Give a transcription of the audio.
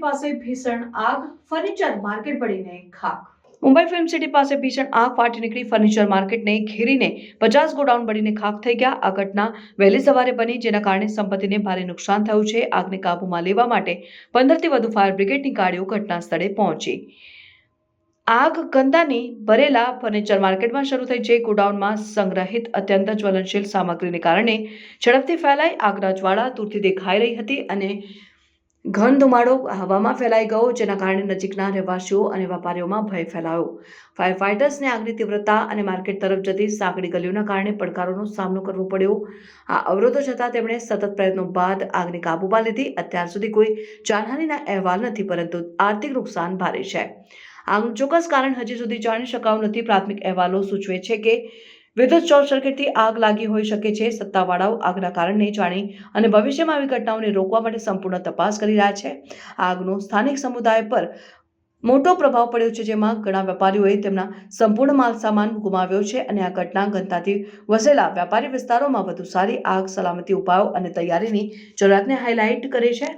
પાસે ભીષણ આગ, ફર્નિચર માર્કેટ બળીને ખાખ. મુંબઈ ફિલ્મ સિટી પાસે ભીષણ આગ ફાટી નીકળી ફર્નિચર માર્કેટને ઘેરીને 50 ગોડાઉન બળીને ખાખ થઈ ગયા. આ ઘટના વહેલી સવારે બની, જેના કારણે સંપત્તિને ભારે નુકસાન થયું છે. આગને કાબૂમાં લેવા માટે 15થી વધુ ફાયર બ્રિગેડની ગાડીઓ ઘટના સ્થળે પહોંચી. આગ ગંદાની ભરેલા ફર્નિચર માર્કેટમાં શરૂ થઈ, જે ગોડાઉનમાં સંગ્રહિત અત્યંત જ્વલનશીલ સામગ્રીને કારણે ઝડપથી ફેલાઈ. આગના જ્વાળા દૂરથી દેખાઈ રહી હતી અને ઘન ધુમાડો હવામાં ફેલાઈ ગયો, જેના કારણે નજીકના રહેવાસીઓ અને વેપારીઓમાં ભય ફેલાયો. ફાયર ફાઇટર્સને આગની તીવ્રતા અને માર્કેટ તરફ જતી સાંકડી ગલીઓના કારણે પડકારોનો સામનો કરવો પડ્યો. આ અવરોધો છતાં તેમણે સતત પ્રયત્નો બાદ આગને કાબૂમાં લીધી. અત્યાર સુધી કોઈ જાનહાનિના અહેવાલ નથી, પરંતુ આર્થિક નુકસાન ભારે છે. આગનું ચોક્કસ કારણ હજી સુધી જાણી શકાયું નથી. પ્રાથમિક અહેવાલો સૂચવે છે કે વિદ્યુત શોર્ટ સર્કિટથી આગ લાગી હોઈ શકે છે. સત્તાવાળાઓ આગના કારણને જાણી અને ભવિષ્યમાં આવી ઘટનાઓને રોકવા માટે સંપૂર્ણ તપાસ કરી રહ્યા છે. આગનો સ્થાનિક સમુદાય પર મોટો પ્રભાવ પડ્યો છે, જેમાં ઘણા વેપારીઓએ તેમના સંપૂર્ણ માલસામાન ગુમાવ્યો છે અને આ ઘટના ઘનતાથી વસેલા વ્યાપારી વિસ્તારોમાં વધુ સારી આગ સલામતી ઉપાયો અને તૈયારીની જરૂરિયાતને હાઇલાઇટ કરે છે.